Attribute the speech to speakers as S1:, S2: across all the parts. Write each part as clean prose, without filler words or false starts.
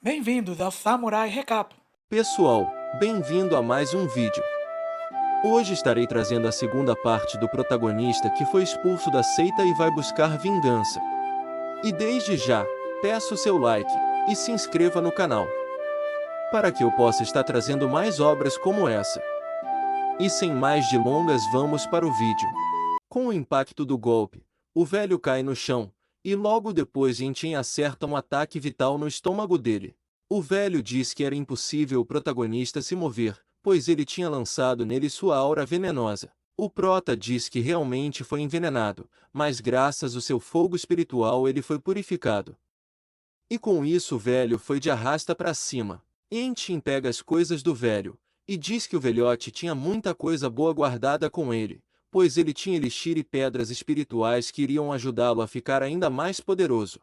S1: Bem-vindos ao Samurai Recap.
S2: Pessoal, bem-vindo a mais um vídeo. Hoje estarei trazendo a segunda parte do protagonista que foi expulso da seita e vai buscar vingança. E desde já, peço seu like e se inscreva no canal, para que eu possa estar trazendo mais obras como essa. E sem mais delongas, vamos para o vídeo. Com o impacto do golpe, o velho cai no chão, e logo depois Yenchen acerta um ataque vital no estômago dele. O velho diz que era impossível o protagonista se mover, pois ele tinha lançado nele sua aura venenosa. O prota diz que realmente foi envenenado, mas graças ao seu fogo espiritual ele foi purificado. E com isso o velho foi de arrasta para cima. Yenchen pega as coisas do velho, e diz que o velhote tinha muita coisa boa guardada com ele, pois ele tinha elixir e pedras espirituais que iriam ajudá-lo a ficar ainda mais poderoso.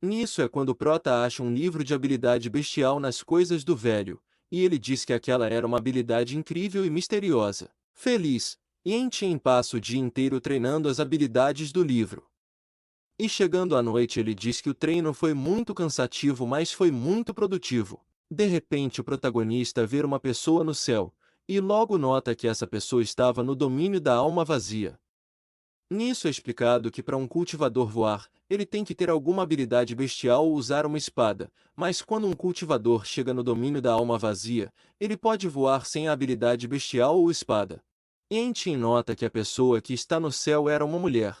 S2: Nisso é quando o prota acha um livro de habilidade bestial nas coisas do velho, e ele diz que aquela era uma habilidade incrível e misteriosa. Feliz, Yenchen passa o dia inteiro treinando as habilidades do livro. E chegando à noite ele diz que o treino foi muito cansativo, mas foi muito produtivo. De repente o protagonista vê uma pessoa no céu, e logo nota que essa pessoa estava no domínio da alma vazia. Nisso é explicado que para um cultivador voar, ele tem que ter alguma habilidade bestial ou usar uma espada, mas quando um cultivador chega no domínio da alma vazia, ele pode voar sem a habilidade bestial ou espada. Yenchen nota que a pessoa que está no céu era uma mulher.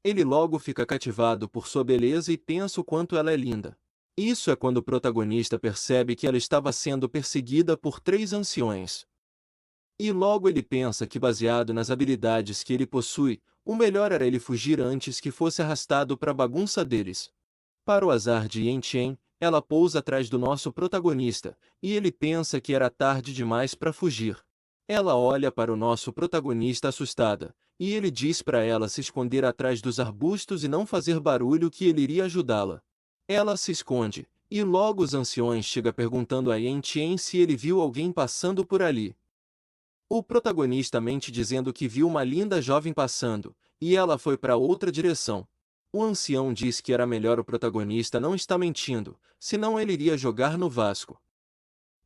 S2: Ele logo fica cativado por sua beleza e pensa o quanto ela é linda. Isso é quando o protagonista percebe que ela estava sendo perseguida por 3 anciões. E logo ele pensa que, baseado nas habilidades que ele possui, o melhor era ele fugir antes que fosse arrastado para a bagunça deles. Para o azar de Yenchen, ela pousa atrás do nosso protagonista, e ele pensa que era tarde demais para fugir. Ela olha para o nosso protagonista assustada, e ele diz para ela se esconder atrás dos arbustos e não fazer barulho, que ele iria ajudá-la. Ela se esconde, e logo os anciões chegam perguntando a Yenchen se ele viu alguém passando por ali. O protagonista mente dizendo que viu uma linda jovem passando, e ela foi para outra direção. O ancião diz que era melhor o protagonista não estar mentindo, senão ele iria jogar no Vasco.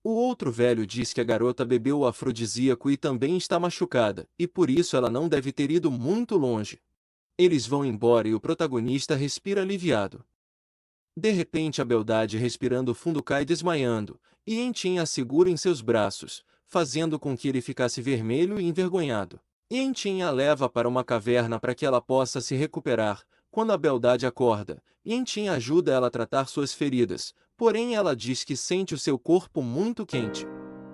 S2: O outro velho diz que a garota bebeu o afrodisíaco e também está machucada, e por isso ela não deve ter ido muito longe. Eles vão embora e o protagonista respira aliviado. De repente a beldade respirando fundo cai desmaiando, e Yenchen a segura em seus braços, fazendo com que ele ficasse vermelho e envergonhado. Yenchen a leva para uma caverna para que ela possa se recuperar. Quando a beldade acorda, Yenchen ajuda ela a tratar suas feridas, porém ela diz que sente o seu corpo muito quente.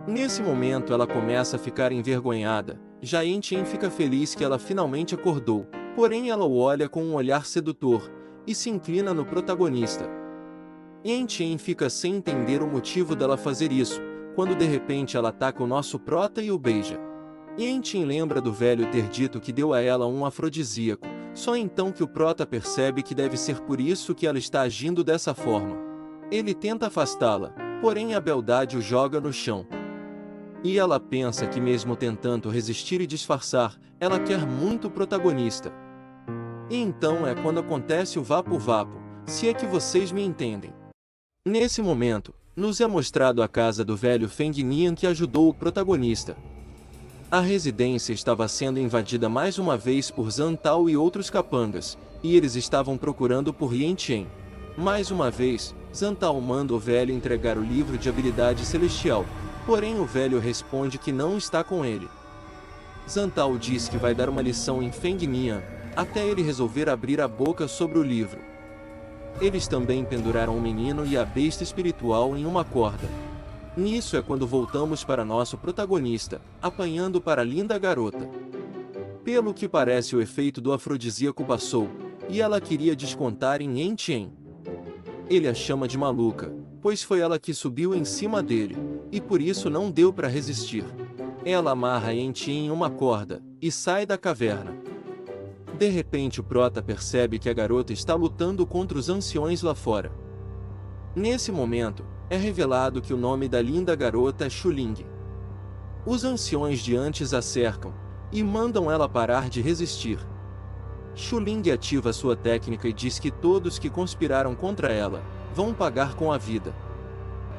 S2: Nesse momento ela começa a ficar envergonhada, já Yenchen fica feliz que ela finalmente acordou, porém ela o olha com um olhar sedutor, e se inclina no protagonista. Yenchen fica sem entender o motivo dela fazer isso, quando de repente ela ataca o nosso prota e o beija. Yenchen lembra do velho ter dito que deu a ela um afrodisíaco, só então que o prota percebe que deve ser por isso que ela está agindo dessa forma. Ele tenta afastá-la, porém a beldade o joga no chão. E ela pensa que mesmo tentando resistir e disfarçar, ela quer muito o protagonista. E então é quando acontece o vapo-vapo, se é que vocês me entendem. Nesse momento, nos é mostrado a casa do velho Feng Nian que ajudou o protagonista. A residência estava sendo invadida mais uma vez por Zantao e outros capangas, e eles estavam procurando por Yenchen. Mais uma vez, Zantao manda o velho entregar o livro de habilidade celestial, porém o velho responde que não está com ele. Zantao diz que vai dar uma lição em Feng Nian, até ele resolver abrir a boca sobre o livro. Eles também penduraram o menino e a besta espiritual em uma corda. Nisso é quando voltamos para nosso protagonista, apanhando para a linda garota. Pelo que parece o efeito do afrodisíaco passou, e ela queria descontar em Yenchen. Ele a chama de maluca, pois foi ela que subiu em cima dele, e por isso não deu para resistir. Ela amarra Yenchen em uma corda, e sai da caverna. De repente o prota percebe que a garota está lutando contra os anciões lá fora. Nesse momento, é revelado que o nome da linda garota é Xuling. Os anciões de antes a cercam, e mandam ela parar de resistir. Xuling ativa sua técnica e diz que todos que conspiraram contra ela, Vão pagar com a vida.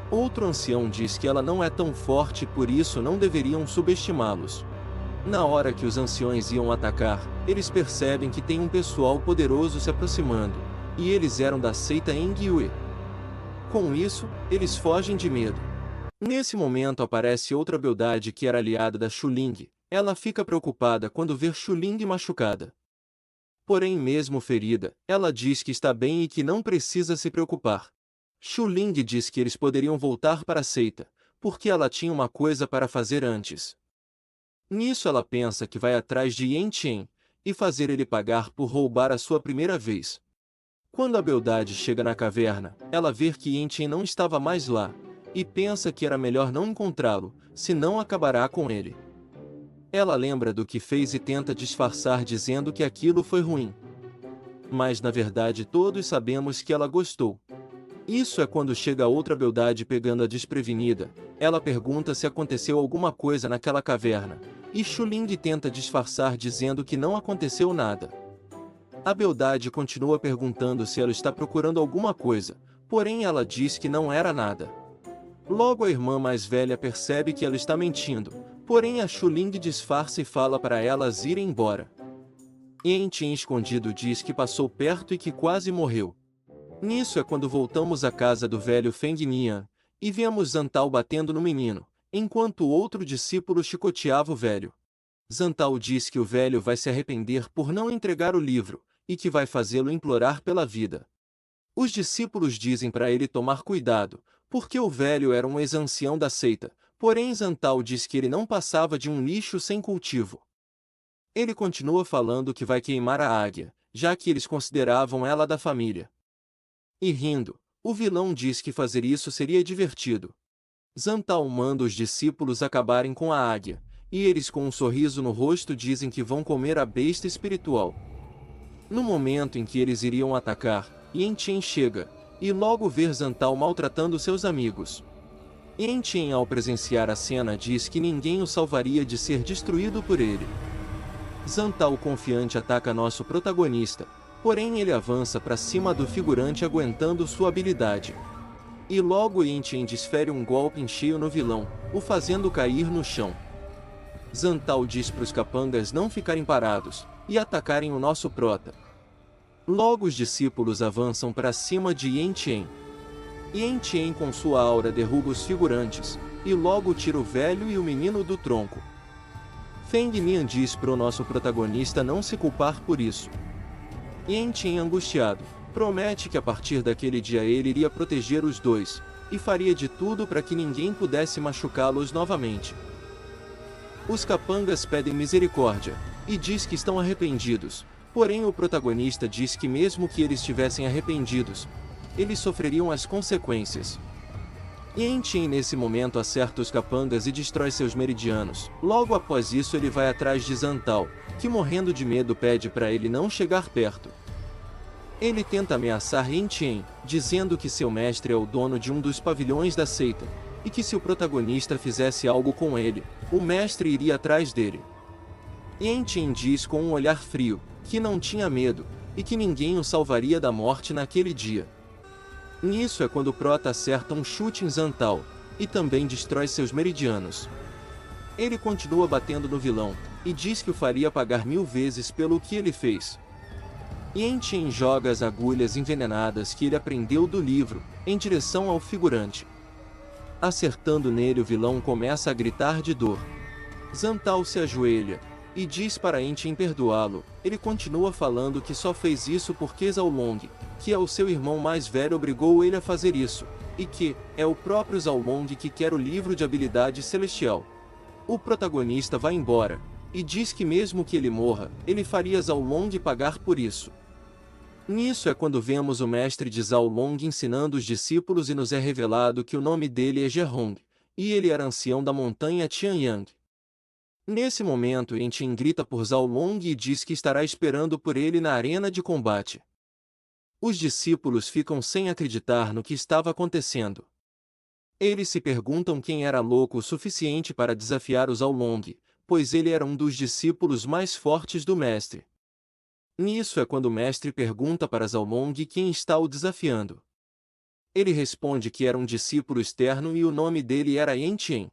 S2: Outro ancião diz que ela não é tão forte e por isso não deveriam subestimá-los. Na hora que os anciões iam atacar, eles percebem que tem um pessoal poderoso se aproximando, e eles eram da seita Engyue. Com isso, eles fogem de medo. Nesse momento aparece outra beldade que era aliada da Xuling. Ela fica preocupada quando vê Xuling machucada. Porém, mesmo ferida, ela diz que está bem e que não precisa se preocupar. Xuling diz que eles poderiam voltar para a seita, porque ela tinha uma coisa para fazer antes. Nisso ela pensa que vai atrás de Yantian e fazer ele pagar por roubar a sua primeira vez. Quando a beldade chega na caverna, ela vê que Yantian não estava mais lá, e pensa que era melhor não encontrá-lo, senão acabará com ele. Ela lembra do que fez e tenta disfarçar dizendo que aquilo foi ruim. Mas na verdade todos sabemos que ela gostou. Isso é quando chega outra beldade pegando a desprevenida. Ela pergunta se aconteceu alguma coisa naquela caverna, e Xuling tenta disfarçar dizendo que não aconteceu nada. A beldade continua perguntando se ela está procurando alguma coisa, porém ela diz que não era nada. Logo a irmã mais velha percebe que ela está mentindo, porém a Xuling disfarça e fala para elas irem embora. Yantian escondido diz que passou perto e que quase morreu. Nisso é quando voltamos à casa do velho Feng Nian, e vemos Zantao batendo no menino, enquanto o outro discípulo chicoteava o velho. Zantao diz que o velho vai se arrepender por não entregar o livro, e que vai fazê-lo implorar pela vida. Os discípulos dizem para ele tomar cuidado, porque o velho era um ex-ancião da seita, porém Zantao diz que ele não passava de um lixo sem cultivo. Ele continua falando que vai queimar a águia, já que eles consideravam ela da família. E rindo, o vilão diz que fazer isso seria divertido. Zantao manda os discípulos acabarem com a águia, e eles com um sorriso no rosto dizem que vão comer a besta espiritual. No momento em que eles iriam atacar, Yantian chega, e logo vê Zantao maltratando seus amigos. Yantian, ao presenciar a cena, diz que ninguém o salvaria de ser destruído por ele. Zantao confiante ataca nosso protagonista, porém ele avança para cima do figurante aguentando sua habilidade. E logo Yantian desfere um golpe em cheio no vilão, o fazendo cair no chão. Zantao diz para os capangas não ficarem parados, e atacarem o nosso prota. Logo os discípulos avançam para cima de Yantian. Yantian com sua aura derruba os figurantes, e logo tira o velho e o menino do tronco. Feng Nian diz para o nosso protagonista não se culpar por isso. Yantian angustiado, promete que a partir daquele dia ele iria proteger os dois, e faria de tudo para que ninguém pudesse machucá-los novamente. Os capangas pedem misericórdia, e diz que estão arrependidos, porém o protagonista diz que mesmo que eles estivessem arrependidos, eles sofreriam as consequências. Yantian nesse momento acerta os capangas e destrói seus meridianos. Logo após isso ele vai atrás de Zantao, que morrendo de medo pede para ele não chegar perto. Ele tenta ameaçar Yantian, dizendo que seu mestre é o dono de um dos pavilhões da seita, e que se o protagonista fizesse algo com ele, o mestre iria atrás dele. Yantian diz com um olhar frio, que não tinha medo, e que ninguém o salvaria da morte naquele dia. Nisso é quando o prota acerta um chute em Zantao, e também destrói seus meridianos. Ele continua batendo no vilão, e diz que o faria pagar 1000 vezes pelo que ele fez. Yantian joga as agulhas envenenadas que ele aprendeu do livro, em direção ao figurante. Acertando nele o vilão começa a gritar de dor. Zantao se ajoelha, e diz para Yantian perdoá-lo. Ele continua falando que só fez isso porque Zhao Long, que é o seu irmão mais velho, obrigou ele a fazer isso, e que é o próprio Zhao Long que quer o livro de habilidade celestial. O protagonista vai embora, e diz que mesmo que ele morra, ele faria Zhao Long pagar por isso. Nisso é quando vemos o mestre de Zhao Long ensinando os discípulos e nos é revelado que o nome dele é Zhehong, e ele era ancião da montanha Tianyang. Nesse momento Yantian grita por Zhao Long e diz que estará esperando por ele na arena de combate. Os discípulos ficam sem acreditar no que estava acontecendo. Eles se perguntam quem era louco o suficiente para desafiar o Zhao Long, pois ele era um dos discípulos mais fortes do mestre. Nisso é quando o mestre pergunta para Zhao Long quem está o desafiando. Ele responde que era um discípulo externo e o nome dele era Yen-Tien.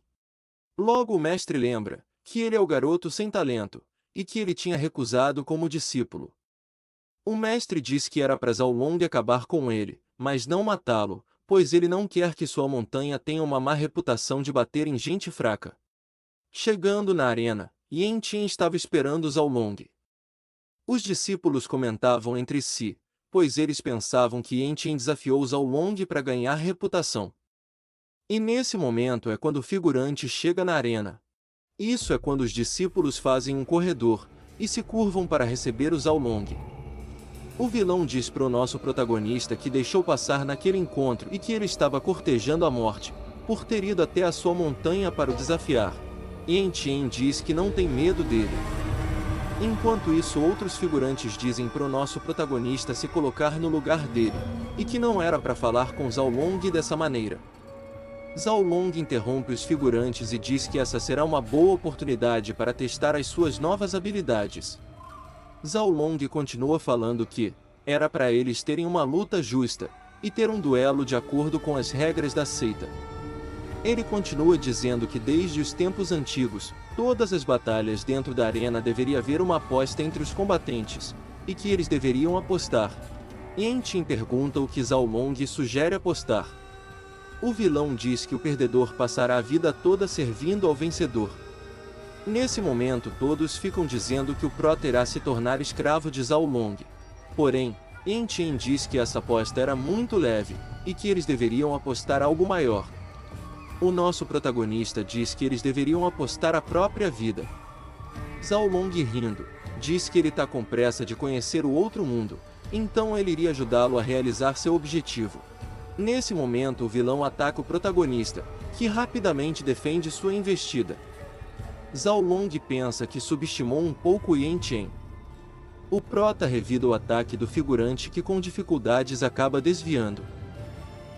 S2: Logo o mestre lembra que ele é o garoto sem talento, e que ele tinha recusado como discípulo. O mestre diz que era para Zhao Long acabar com ele, mas não matá-lo, pois ele não quer que sua montanha tenha uma má reputação de bater em gente fraca. Chegando na arena, Yen-Tien estava esperando Zhao Long. Os discípulos comentavam entre si, pois eles pensavam que Yen-Tien desafiou Zhao Long para ganhar reputação. E nesse momento é quando o figurante chega na arena. Isso é quando os discípulos fazem um corredor e se curvam para receber o Zhao Long. O vilão diz pro nosso protagonista que deixou passar naquele encontro e que ele estava cortejando a morte, por ter ido até a sua montanha para o desafiar. Yen-Tien diz que não tem medo dele. Enquanto isso, outros figurantes dizem pro nosso protagonista se colocar no lugar dele, e que não era para falar com Zhao Long dessa maneira. Zhao Long interrompe os figurantes e diz que essa será uma boa oportunidade para testar as suas novas habilidades. Zhao Long continua falando que era para eles terem uma luta justa e ter um duelo de acordo com as regras da seita. Ele continua dizendo que desde os tempos antigos, todas as batalhas dentro da arena deveria haver uma aposta entre os combatentes, e que eles deveriam apostar. Yen-Tien pergunta o que Zhao Long sugere apostar. O vilão diz que o perdedor passará a vida toda servindo ao vencedor. Nesse momento todos ficam dizendo que o prota irá se tornar escravo de Zhao Long. Porém, Yen-Tien diz que essa aposta era muito leve, e que eles deveriam apostar algo maior. O nosso protagonista diz que eles deveriam apostar a própria vida. Zhao Long, rindo, diz que ele está com pressa de conhecer o outro mundo, então ele iria ajudá-lo a realizar seu objetivo. Nesse momento o vilão ataca o protagonista, que rapidamente defende sua investida. Zhao Long pensa que subestimou um pouco Yen-Tien. O prota revida o ataque do figurante que com dificuldades acaba desviando.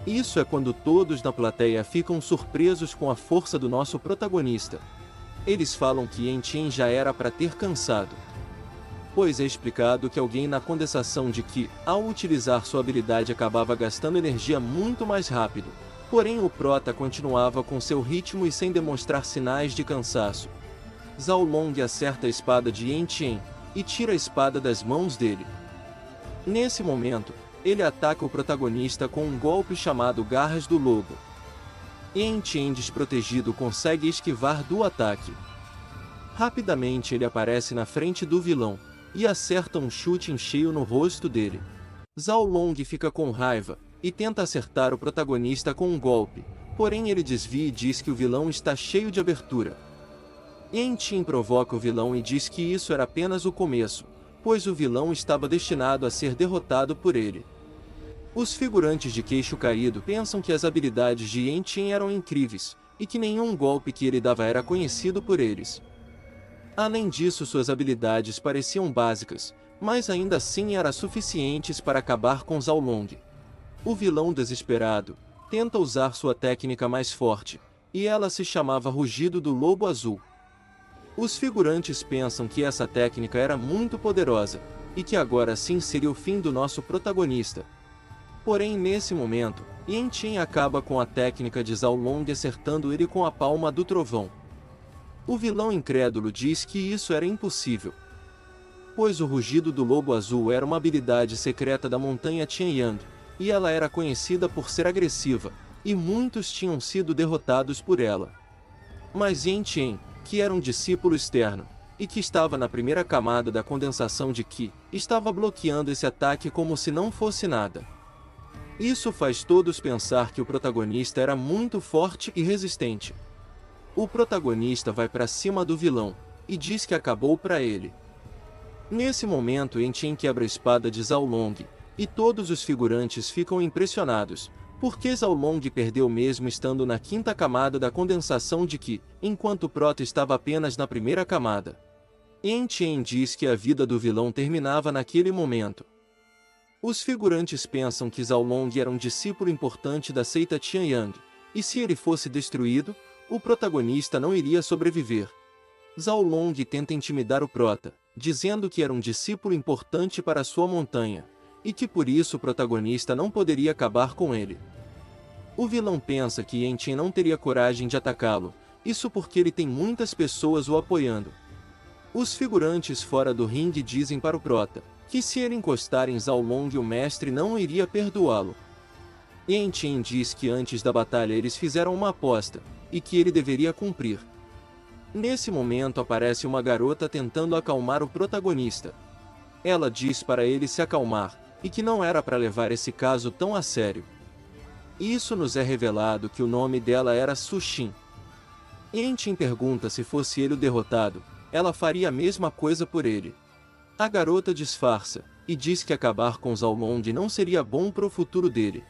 S2: Isso é quando todos na plateia ficam surpresos com a força do nosso protagonista. Eles falam que Yen-Tien já era para ter cansado. Pois é explicado que alguém na condensação de que, ao utilizar sua habilidade acabava gastando energia muito mais rápido. Porém o prota continuava com seu ritmo e sem demonstrar sinais de cansaço. Zhao Long acerta a espada de Yen-Tien e tira a espada das mãos dele. Nesse momento, ele ataca o protagonista com um golpe chamado Garras do Lobo. Yen-Tien, desprotegido, consegue esquivar do ataque. Rapidamente ele aparece na frente do vilão e acerta um chute em cheio no rosto dele. Zhao Long fica com raiva e tenta acertar o protagonista com um golpe, porém ele desvia e diz que o vilão está cheio de abertura. Yen-Tien provoca o vilão e diz que isso era apenas o começo, pois o vilão estava destinado a ser derrotado por ele. Os figurantes de queixo caído pensam que as habilidades de Yen-Tien eram incríveis, e que nenhum golpe que ele dava era conhecido por eles. Além disso, suas habilidades pareciam básicas, mas ainda assim eram suficientes para acabar com Zhao Long. O vilão, desesperado, tenta usar sua técnica mais forte, e ela se chamava Rugido do Lobo Azul. Os figurantes pensam que essa técnica era muito poderosa, e que agora sim seria o fim do nosso protagonista. Porém nesse momento, Yen-Tien acaba com a técnica de Zhao Long acertando ele com a palma do trovão. O vilão incrédulo diz que isso era impossível, pois o Rugido do Lobo Azul era uma habilidade secreta da montanha Tianyang, e ela era conhecida por ser agressiva, e muitos tinham sido derrotados por ela. Mas Yen-Tien, que era um discípulo externo, e que estava na primeira camada da condensação de Qi, estava bloqueando esse ataque como se não fosse nada. Isso faz todos pensar que o protagonista era muito forte e resistente. O protagonista vai para cima do vilão, e diz que acabou para ele. Nesse momento Yen-Tien quebra a espada de Zhao Long, e todos os figurantes ficam impressionados, porque Zhao Long perdeu mesmo estando na quinta camada da condensação de Qi, enquanto o prota estava apenas na primeira camada. Yen-Tien diz que a vida do vilão terminava naquele momento. Os figurantes pensam que Zhao Long era um discípulo importante da seita Tianyang, e se ele fosse destruído, o protagonista não iria sobreviver. Zhao Long tenta intimidar o prota, dizendo que era um discípulo importante para sua montanha, e que por isso o protagonista não poderia acabar com ele. O vilão pensa que Yan-Chen não teria coragem de atacá-lo, isso porque ele tem muitas pessoas o apoiando. Os figurantes fora do ringue dizem para o Prota que se ele encostar em Zhao Long o mestre não iria perdoá-lo. Yan-Chen diz que antes da batalha eles fizeram uma aposta, e que ele deveria cumprir. Nesse momento aparece uma garota tentando acalmar o protagonista. Ela diz para ele se acalmar, e que não era para levar esse caso tão a sério. Isso nos é revelado que o nome dela era Su Xin. Yan-Chen pergunta se fosse ele o derrotado, ela faria a mesma coisa por ele. A garota disfarça, e diz que acabar com Zhao Long não seria bom para o futuro dele.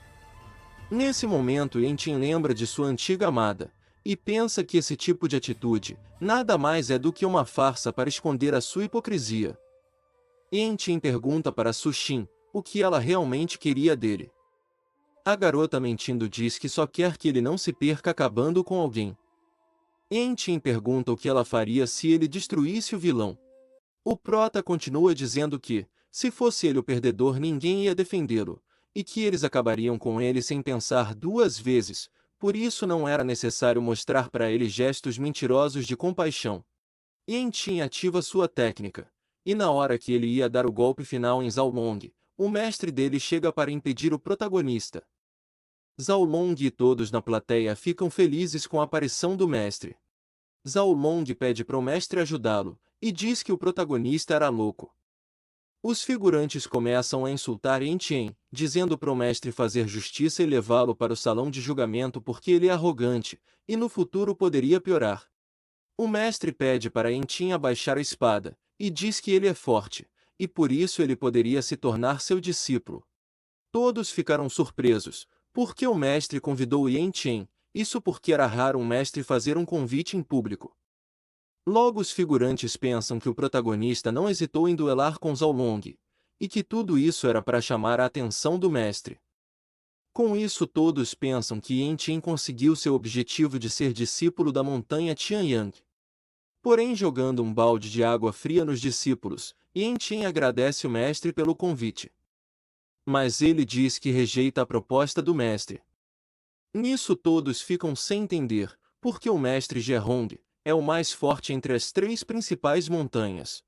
S2: Nesse momento Yan-Chen lembra de sua antiga amada, e pensa que esse tipo de atitude nada mais é do que uma farsa para esconder a sua hipocrisia. Yan-Chen pergunta para Su Xin o que ela realmente queria dele. A garota mentindo diz que só quer que ele não se perca acabando com alguém. Yan-Chen pergunta o que ela faria se ele destruísse o vilão. O Prota continua dizendo que, se fosse ele o perdedor ninguém ia defendê-lo, e que eles acabariam com ele sem pensar duas vezes, por isso não era necessário mostrar para ele gestos mentirosos de compaixão. Yan-Chen ativa sua técnica, e na hora que ele ia dar o golpe final em Zhao Long, o mestre dele chega para impedir o protagonista. Zhao Long e todos na plateia ficam felizes com a aparição do mestre. Zhao Long pede para o mestre ajudá-lo, e diz que o protagonista era louco. Os figurantes começam a insultar Yan-Chen, dizendo para o mestre fazer justiça e levá-lo para o salão de julgamento porque ele é arrogante, e no futuro poderia piorar. O mestre pede para Yan-Chen abaixar a espada, e diz que ele é forte, e por isso ele poderia se tornar seu discípulo. Todos ficaram surpresos, porque o mestre convidou Yan-Chen, isso porque era raro um mestre fazer um convite em público. Logo os figurantes pensam que o protagonista não hesitou em duelar com Zhao Long, e que tudo isso era para chamar a atenção do mestre. Com isso todos pensam que Yan-Chen conseguiu seu objetivo de ser discípulo da montanha Tianyang. Porém jogando um balde de água fria nos discípulos, Yan-Chen agradece o mestre pelo convite. Mas ele diz que rejeita a proposta do mestre. Nisso todos ficam sem entender, porque o mestre Zhehong é o mais forte entre as três principais montanhas.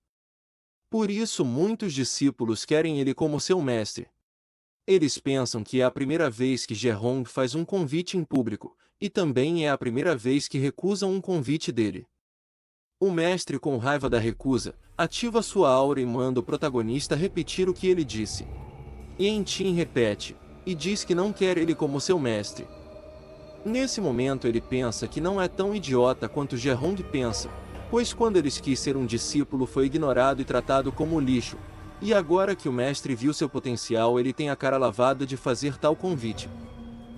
S2: Por isso muitos discípulos querem ele como seu mestre. Eles pensam que é a primeira vez que Zhehong faz um convite em público, e também é a primeira vez que recusam um convite dele. O mestre, com raiva da recusa, ativa sua aura e manda o protagonista repetir o que ele disse. Yan-Chen repete, e diz que não quer ele como seu mestre. Nesse momento ele pensa que não é tão idiota quanto Zhehong pensa, pois quando ele quis ser um discípulo foi ignorado e tratado como lixo, e agora que o mestre viu seu potencial ele tem a cara lavada de fazer tal convite.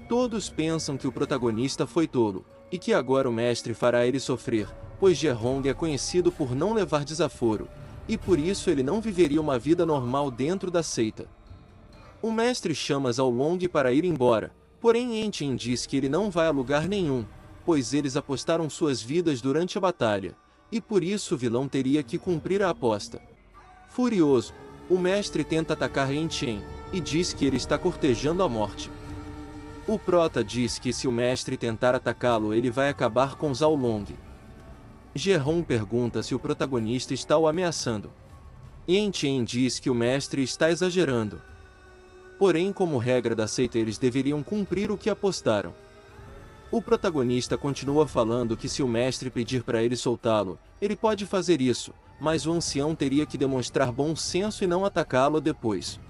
S2: Todos pensam que o protagonista foi tolo, e que agora o mestre fará ele sofrer, pois Zhehong é conhecido por não levar desaforo, e por isso ele não viveria uma vida normal dentro da seita. O mestre chama Zhao Long para ir embora, porém Yan-Chen diz que ele não vai a lugar nenhum, pois eles apostaram suas vidas durante a batalha, e por isso o vilão teria que cumprir a aposta. Furioso, o mestre tenta atacar Yan-Chen, e diz que ele está cortejando a morte. O Prota diz que se o mestre tentar atacá-lo ele vai acabar com Zhao Long. Zhehong pergunta se o protagonista está o ameaçando. Yan-Chen diz que o mestre está exagerando. Porém, como regra da seita eles deveriam cumprir o que apostaram. O protagonista continua falando que se o mestre pedir para ele soltá-lo, ele pode fazer isso, mas o ancião teria que demonstrar bom senso e não atacá-lo depois.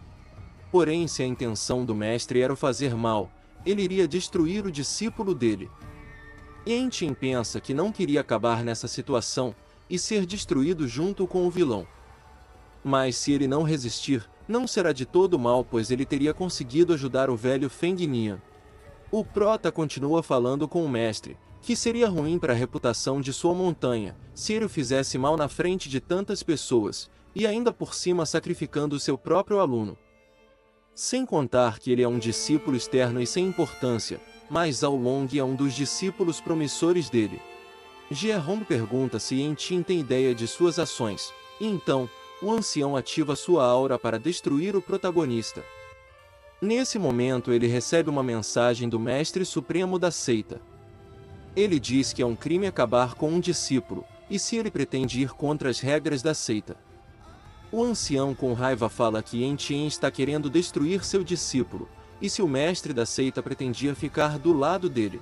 S2: Porém, se a intenção do mestre era o fazer mal, ele iria destruir o discípulo dele. Yan-Chen pensa que não queria acabar nessa situação, e ser destruído junto com o vilão. Mas se ele não resistir, não será de todo mal pois ele teria conseguido ajudar o velho Feng Nian. O Prota continua falando com o mestre, que seria ruim para a reputação de sua montanha, se ele o fizesse mal na frente de tantas pessoas, e ainda por cima sacrificando seu próprio aluno. Sem contar que ele é um discípulo externo e sem importância, mas Zhao Long é um dos discípulos promissores dele. Zhehong pergunta se Yan-Chen tem ideia de suas ações, e então, o ancião ativa sua aura para destruir o protagonista. Nesse momento ele recebe uma mensagem do Mestre Supremo da seita. Ele diz que é um crime acabar com um discípulo, e se ele pretende ir contra as regras da seita. O ancião com raiva fala que Yen-Tien está querendo destruir seu discípulo, e se o mestre da seita pretendia ficar do lado dele.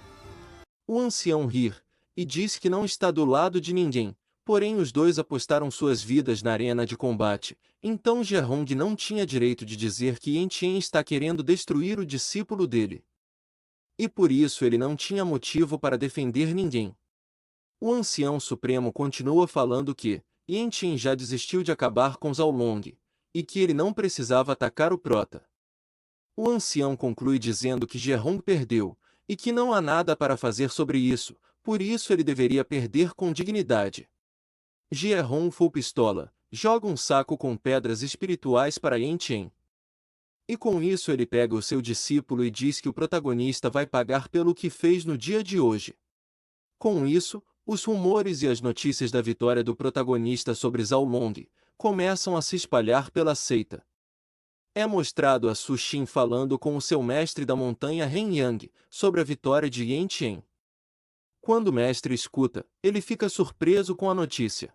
S2: O ancião ri, e diz que não está do lado de ninguém, porém os dois apostaram suas vidas na arena de combate, então Gerhong não tinha direito de dizer que Yen-Tien está querendo destruir o discípulo dele. E por isso ele não tinha motivo para defender ninguém. O ancião supremo continua falando que Yen-Tien já desistiu de acabar com Zhao Long, e que ele não precisava atacar o prota. O ancião conclui dizendo que Gerhong perdeu, e que não há nada para fazer sobre isso, por isso ele deveria perder com dignidade. Gerhong Fu pistola, joga um saco com pedras espirituais para Yen-Tien. E com isso ele pega o seu discípulo e diz que o protagonista vai pagar pelo que fez no dia de hoje. Com isso, os rumores e as notícias da vitória do protagonista sobre Zhao Long começam a se espalhar pela seita. É mostrado a Su Xin falando com o seu mestre da montanha Ren Yang sobre a vitória de Yen-Tien. Quando o mestre escuta, ele fica surpreso com a notícia.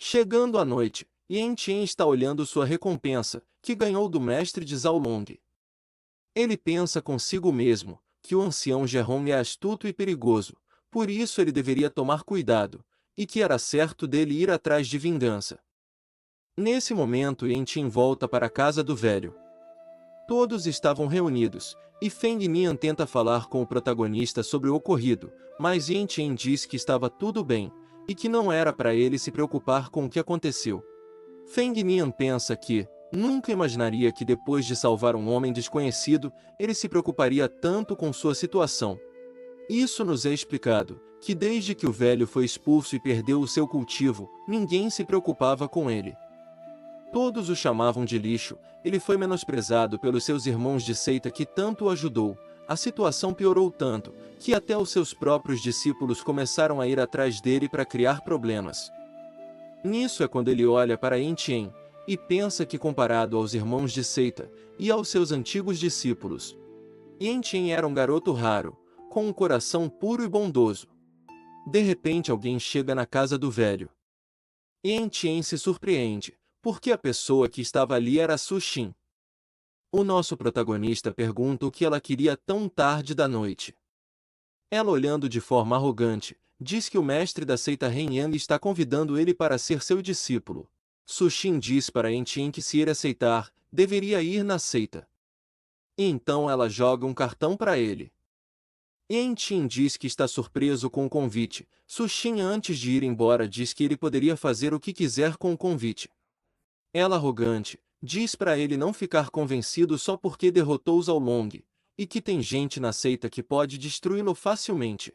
S2: Chegando à noite, Yen-Tien está olhando sua recompensa, que ganhou do mestre de Zhao Long. Ele pensa consigo mesmo, que o ancião Gerhong é astuto e perigoso, por isso ele deveria tomar cuidado, e que era certo dele ir atrás de vingança. Nesse momento Yen-Tien volta para a casa do velho. Todos estavam reunidos, e Feng Nian tenta falar com o protagonista sobre o ocorrido, mas Yen-Tien diz que estava tudo bem, e que não era para ele se preocupar com o que aconteceu. Feng Nian pensa que nunca imaginaria que depois de salvar um homem desconhecido, ele se preocuparia tanto com sua situação. Isso nos é explicado, que desde que o velho foi expulso e perdeu o seu cultivo, ninguém se preocupava com ele. Todos o chamavam de lixo, ele foi menosprezado pelos seus irmãos de seita que tanto o ajudou. A situação piorou tanto, que até os seus próprios discípulos começaram a ir atrás dele para criar problemas. Nisso é quando ele olha para Yen-Tien, e pensa que comparado aos irmãos de seita, e aos seus antigos discípulos, Yen-Tien era um garoto raro, com um coração puro e bondoso. De repente alguém chega na casa do velho. Yen-Tien se surpreende, porque a pessoa que estava ali era Su Xin. O nosso protagonista pergunta o que ela queria tão tarde da noite. Ela, olhando de forma arrogante, diz que o mestre da seita Ren Yang está convidando ele para ser seu discípulo. Su Xin diz para Yen-Tien que se ele aceitar, deveria ir na seita. E então ela joga um cartão para ele. Yen-Tien diz que está surpreso com o convite. Su Xin, antes de ir embora, diz que ele poderia fazer o que quiser com o convite. Ela, arrogante, diz para ele não ficar convencido só porque derrotou Zhao Long, e que tem gente na seita que pode destruí-lo facilmente.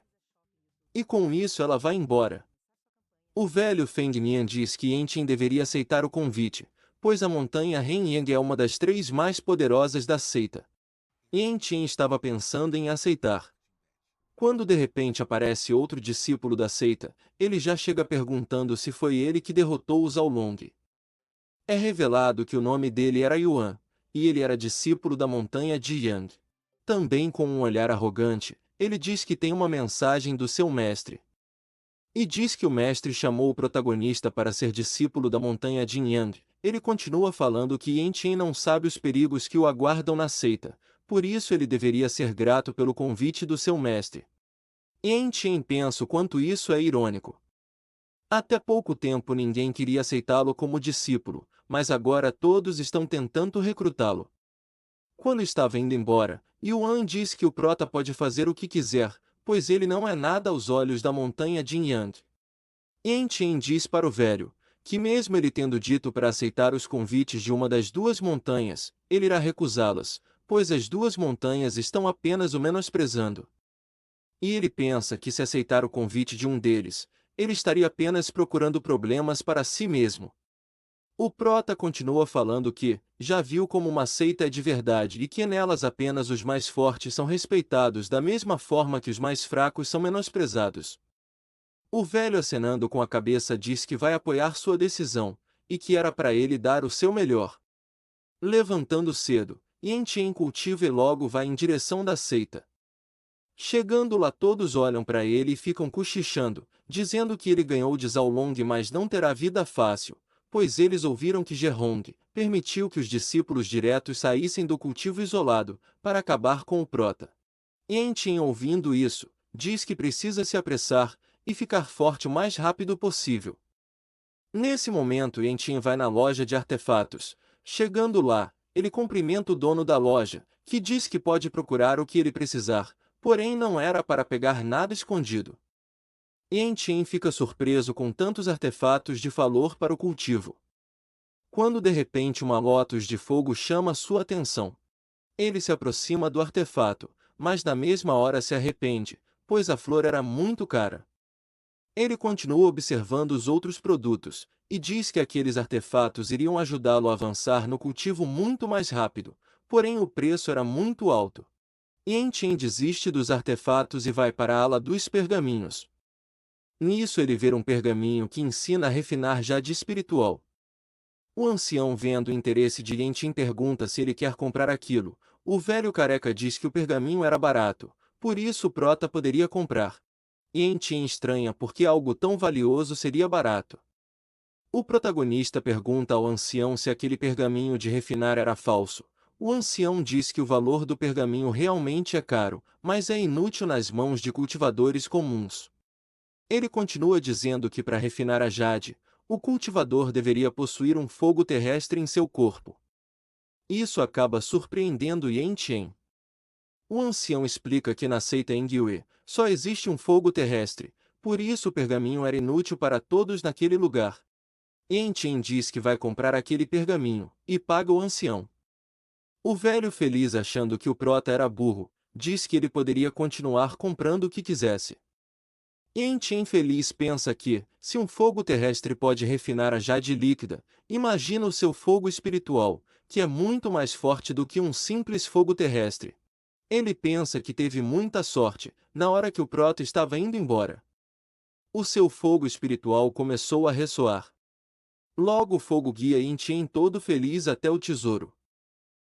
S2: E com isso ela vai embora. O velho Feng Nian diz que Yen-Tien deveria aceitar o convite, pois a montanha Ren Yang é uma das 3 mais poderosas da seita. Yen-Tien estava pensando em aceitar. Quando de repente aparece outro discípulo da seita, ele já chega perguntando se foi ele que derrotou o Zhao Long. É revelado que o nome dele era Yuan, e ele era discípulo da montanha Jiyang. Também com um olhar arrogante, ele diz que tem uma mensagem do seu mestre. E diz que o mestre chamou o protagonista para ser discípulo da montanha Jinyang. Ele continua falando que Yen-Tien não sabe os perigos que o aguardam na seita, por isso ele deveria ser grato pelo convite do seu mestre. Yen-Tien pensa o quanto isso é irônico. Até pouco tempo ninguém queria aceitá-lo como discípulo, mas agora todos estão tentando recrutá-lo. Quando estava indo embora, Yuan diz que o prota pode fazer o que quiser, pois ele não é nada aos olhos da montanha Jinyang. Yen-Tien diz para o velho, que mesmo ele tendo dito para aceitar os convites de uma das 2 montanhas, ele irá recusá-las, pois as 2 montanhas estão apenas o menosprezando. E ele pensa que se aceitar o convite de um deles, ele estaria apenas procurando problemas para si mesmo. O prota continua falando que já viu como uma seita é de verdade e que nelas apenas os mais fortes são respeitados da mesma forma que os mais fracos são menosprezados. O velho, acenando com a cabeça, diz que vai apoiar sua decisão, e que era para ele dar o seu melhor. Levantando cedo, Yan Chen cultiva e logo vai em direção da seita. Chegando lá, todos olham para ele e ficam cochichando, dizendo que ele ganhou de Zhao Long, mas não terá vida fácil, pois eles ouviram que Zhehong permitiu que os discípulos diretos saíssem do cultivo isolado, para acabar com o prota. Yan Chen, ouvindo isso, diz que precisa se apressar e ficar forte o mais rápido possível. Nesse momento, Yan Chen vai na loja de artefatos. Chegando lá, ele cumprimenta o dono da loja, que diz que pode procurar o que ele precisar, porém não era para pegar nada escondido. Yan Chen fica surpreso com tantos artefatos de valor para o cultivo. Quando de repente uma lótus de fogo chama sua atenção. Ele se aproxima do artefato, mas na mesma hora se arrepende, pois a flor era muito cara. Ele continua observando os outros produtos, e diz que aqueles artefatos iriam ajudá-lo a avançar no cultivo muito mais rápido, porém o preço era muito alto. Yan Chen desiste dos artefatos e vai para a ala dos pergaminhos. Nisso ele vê um pergaminho que ensina a refinar jade espiritual. O ancião, vendo o interesse de Yan Chen, pergunta se ele quer comprar aquilo. O velho careca diz que o pergaminho era barato, por isso o prota poderia comprar. Yan Chen estranha porque algo tão valioso seria barato. O protagonista pergunta ao ancião se aquele pergaminho de refinar era falso. O ancião diz que o valor do pergaminho realmente é caro, mas é inútil nas mãos de cultivadores comuns. Ele continua dizendo que para refinar a jade, o cultivador deveria possuir um fogo terrestre em seu corpo. Isso acaba surpreendendo Yan Chen. O ancião explica que na seita Engyue só existe um fogo terrestre, por isso o pergaminho era inútil para todos naquele lugar. Yan Chen diz que vai comprar aquele pergaminho, e paga o ancião. O velho, feliz achando que o prota era burro, diz que ele poderia continuar comprando o que quisesse. Yan Chen, feliz, pensa que, se um fogo terrestre pode refinar a jade líquida, imagina o seu fogo espiritual, que é muito mais forte do que um simples fogo terrestre. Ele pensa que teve muita sorte, na hora que o prota estava indo embora. O seu fogo espiritual começou a ressoar. Logo o fogo guia Yan Chen todo feliz até o tesouro.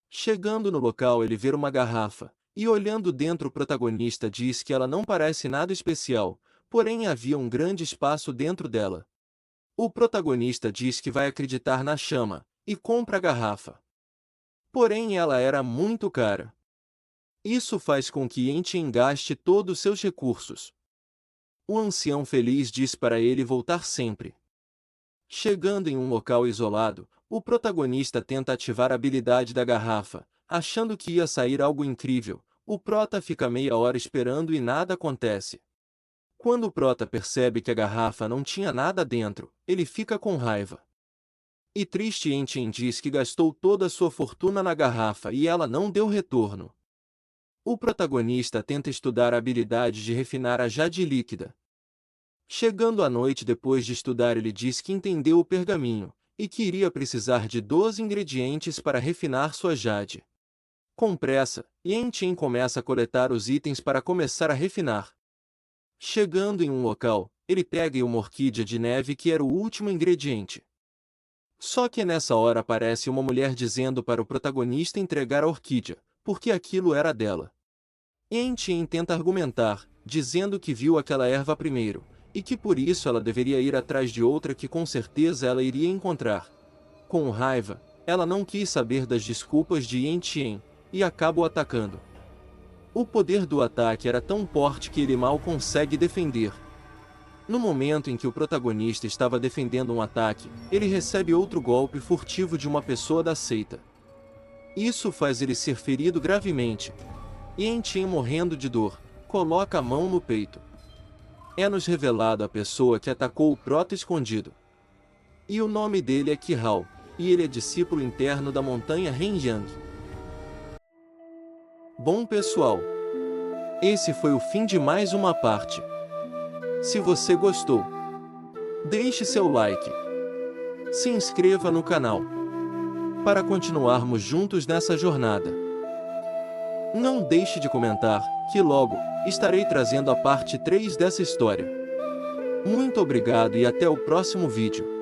S2: Chegando no local, ele vê uma garrafa, e olhando dentro, o protagonista diz que ela não parece nada especial, porém havia um grande espaço dentro dela. O protagonista diz que vai acreditar na chama, e compra a garrafa. Porém ela era muito cara. Isso faz com que Yan Chen gaste todos os seus recursos. O ancião, feliz, diz para ele voltar sempre. Chegando em um local isolado, o protagonista tenta ativar a habilidade da garrafa, achando que ia sair algo incrível. O prota fica meia hora esperando e nada acontece. Quando o prota percebe que a garrafa não tinha nada dentro, ele fica com raiva. E triste, Yan Chen diz que gastou toda a sua fortuna na garrafa e ela não deu retorno. O protagonista tenta estudar a habilidade de refinar a jade líquida. Chegando à noite, depois de estudar, ele diz que entendeu o pergaminho, e que iria precisar de 12 ingredientes para refinar sua jade. Com pressa, Yan Chen começa a coletar os itens para começar a refinar. Chegando em um local, ele pega uma orquídea de neve, que era o último ingrediente. Só que nessa hora aparece uma mulher dizendo para o protagonista entregar a orquídea, porque aquilo era dela. Yan Chen tenta argumentar, dizendo que viu aquela erva primeiro, e que por isso ela deveria ir atrás de outra que com certeza ela iria encontrar. Com raiva, ela não quis saber das desculpas de Yan Chen, e acaba o atacando. O poder do ataque era tão forte que ele mal consegue defender. No momento em que o protagonista estava defendendo um ataque, ele recebe outro golpe furtivo de uma pessoa da seita. Isso faz ele ser ferido gravemente. Yan Chen, morrendo de dor, coloca a mão no peito. É-nos revelado a pessoa que atacou o prota escondido. E o nome dele é Qihao, e ele é discípulo interno da montanha Henyang. Bom pessoal, esse foi o fim de mais uma parte. Se você gostou, deixe seu like. Se inscreva no canal, para continuarmos juntos nessa jornada. Não deixe de comentar, que logo estarei trazendo a parte 3 dessa história. Muito obrigado e até o próximo vídeo.